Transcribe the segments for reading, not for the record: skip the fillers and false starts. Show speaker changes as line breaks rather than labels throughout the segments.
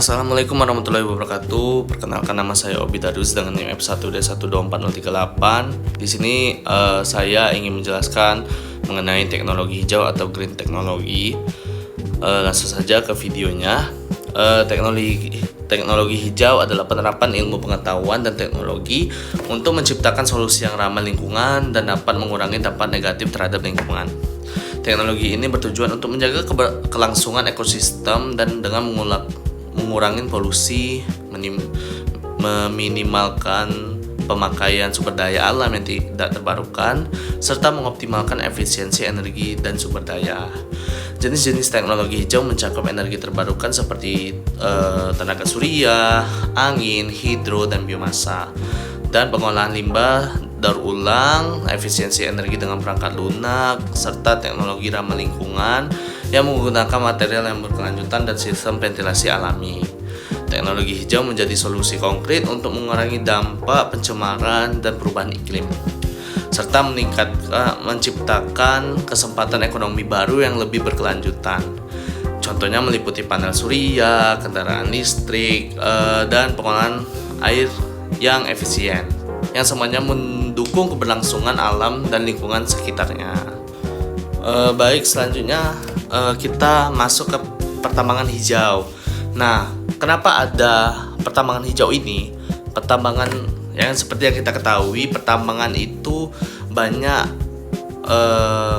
Assalamualaikum warahmatullahi wabarakatuh. Perkenalkan, nama saya Obi Darus dengan NIM F1D1244038. Di sini saya ingin menjelaskan mengenai teknologi hijau atau green technology. Langsung saja ke videonya. Teknologi hijau adalah penerapan ilmu pengetahuan dan teknologi untuk menciptakan solusi yang ramah lingkungan dan dapat mengurangi dampak negatif terhadap lingkungan. Teknologi ini bertujuan untuk menjaga kelangsungan ekosistem dan dengan mengurangi polusi, meminimalkan pemakaian sumber daya alam yang tidak terbarukan, serta mengoptimalkan efisiensi energi dan sumber daya. Jenis-jenis teknologi hijau mencakup energi terbarukan seperti tenaga surya, angin, hidro, dan biomasa, dan pengolahan limbah daur ulang, efisiensi energi dengan perangkat lunak, serta teknologi ramah lingkungan yang menggunakan material yang berkelanjutan dan sistem ventilasi alami. Teknologi hijau menjadi solusi konkret untuk mengurangi dampak pencemaran dan perubahan iklim, serta menciptakan kesempatan ekonomi baru yang lebih berkelanjutan. Contohnya meliputi panel surya, kendaraan listrik, dan pengolahan air yang efisien, yang semuanya mendukung keberlangsungan alam dan lingkungan sekitarnya. Baik, selanjutnya kita masuk ke pertambangan hijau. Nah, kenapa ada pertambangan hijau ini? Pertambangan yang seperti yang kita ketahui, pertambangan itu banyak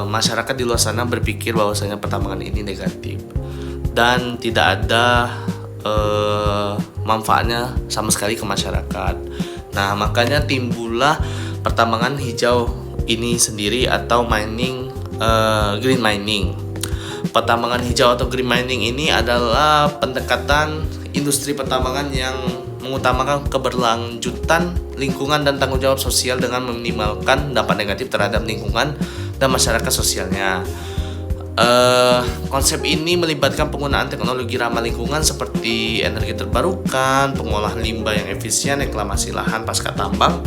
masyarakat di luar sana berpikir bahwasanya pertambangan ini negatif dan tidak ada manfaatnya sama sekali ke masyarakat. Nah, makanya timbullah pertambangan hijau ini sendiri atau green mining. Pertambangan hijau atau green mining ini adalah pendekatan industri pertambangan yang mengutamakan keberlanjutan lingkungan dan tanggung jawab sosial dengan meminimalkan dampak negatif terhadap lingkungan dan masyarakat sosialnya. Konsep ini melibatkan penggunaan teknologi ramah lingkungan seperti energi terbarukan, pengolahan limbah yang efisien, reklamasi lahan pasca tambang,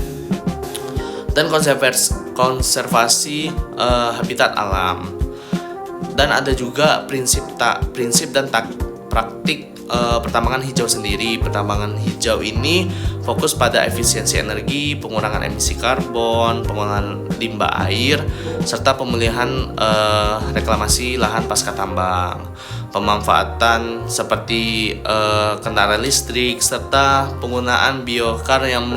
dan konservasi habitat alam. Dan ada juga prinsip dan praktik pertambangan hijau sendiri. Pertambangan hijau ini fokus pada efisiensi energi, pengurangan emisi karbon, pengolahan limbah air, serta pemulihan reklamasi lahan pasca tambang, pemanfaatan seperti kendaraan listrik, serta penggunaan biokar yang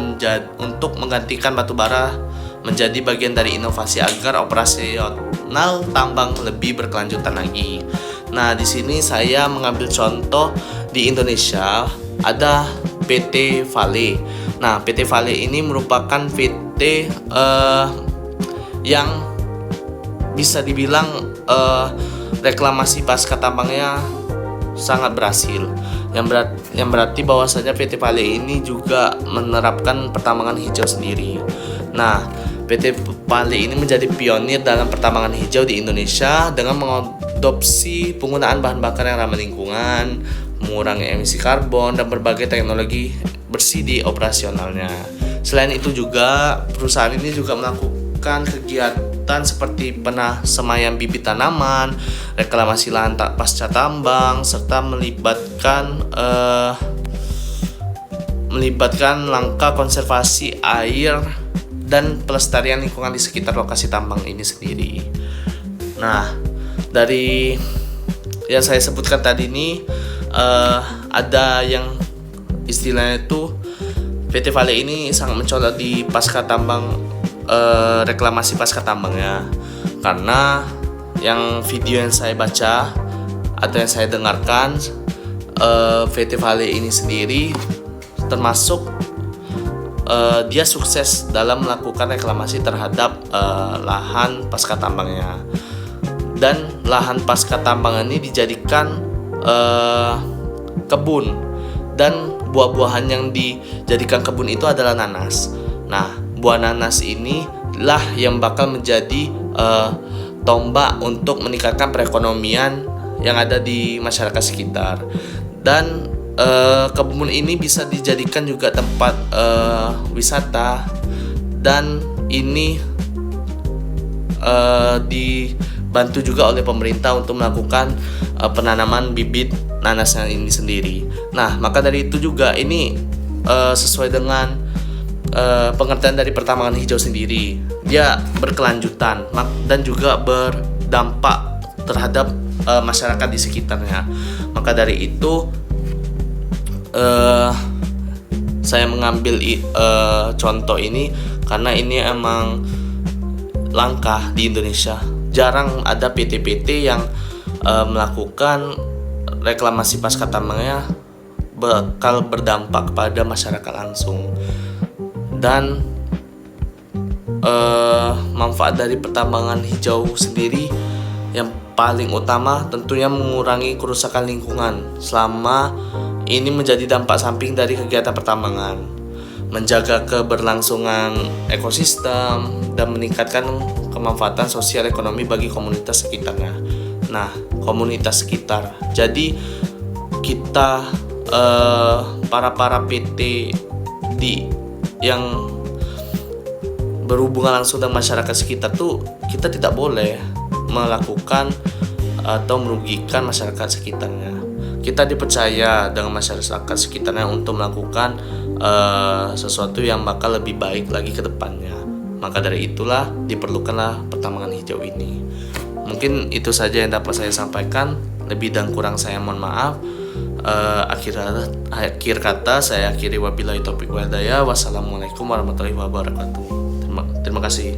untuk menggantikan batu bara menjadi bagian dari inovasi agar operasional tambang lebih berkelanjutan lagi. Nah, di sini saya mengambil contoh di Indonesia ada PT Vale. Nah, PT Vale ini merupakan PT yang bisa dibilang reklamasi pasca tambangnya sangat berhasil. Yang berarti bahwasanya PT Vale ini juga menerapkan pertambangan hijau sendiri. Nah, PT Vale ini menjadi pionir dalam pertambangan hijau di Indonesia dengan mengadopsi penggunaan bahan bakar yang ramah lingkungan, mengurangi emisi karbon, dan berbagai teknologi bersih di operasionalnya. Selain itu juga perusahaan ini juga melakukan kegiatan seperti penasemayam bibit tanaman, reklamasi lahan pasca tambang, serta melibatkan langkah konservasi air dan pelestarian lingkungan di sekitar lokasi tambang ini sendiri. Nah, dari yang saya sebutkan tadi ini ada yang istilahnya itu PT Vale ini sangat mencolok di pasca tambang, reklamasi pasca tambangnya, karena yang video yang saya baca atau yang saya dengarkan, PT Vale ini sendiri termasuk dia sukses dalam melakukan reklamasi terhadap lahan pasca tambangnya, dan lahan pasca tambang ini dijadikan kebun, dan buah-buahan yang dijadikan kebun itu adalah nanas. Nah, buah nanas ini lah yang bakal menjadi tombak untuk meningkatkan perekonomian yang ada di masyarakat sekitar. Dan kebun ini bisa dijadikan juga tempat wisata, dan ini dibantu juga oleh pemerintah untuk melakukan penanaman bibit nanasnya ini sendiri. Nah, maka dari itu juga ini sesuai dengan pengertian dari pertambangan hijau sendiri. Dia berkelanjutan dan juga berdampak terhadap masyarakat di sekitarnya. Maka dari itu saya mengambil contoh ini karena ini emang langka di Indonesia. Jarang ada PT-PT yang melakukan reklamasi pasca tambangnya bakal berdampak pada masyarakat langsung. Dan manfaat dari pertambangan hijau sendiri yang paling utama tentunya mengurangi kerusakan lingkungan selama ini menjadi dampak samping dari kegiatan pertambangan, menjaga keberlangsungan ekosistem dan meningkatkan kemanfaatan sosial ekonomi bagi komunitas sekitarnya. Nah, komunitas sekitar. Jadi kita para PT yang berhubungan langsung dengan masyarakat sekitar tuh, kita tidak boleh melakukan atau merugikan masyarakat sekitarnya. Kita dipercaya dengan masyarakat sekitarnya untuk melakukan sesuatu yang bakal lebih baik lagi ke depannya. Maka dari itulah diperlukanlah pertambangan hijau ini. Mungkin itu saja yang dapat saya sampaikan. Lebih dan kurang saya mohon maaf. Akhir kata saya akhiri, wabillahi taufiq wal hidayah. Wassalamualaikum warahmatullahi wabarakatuh. Terima kasih.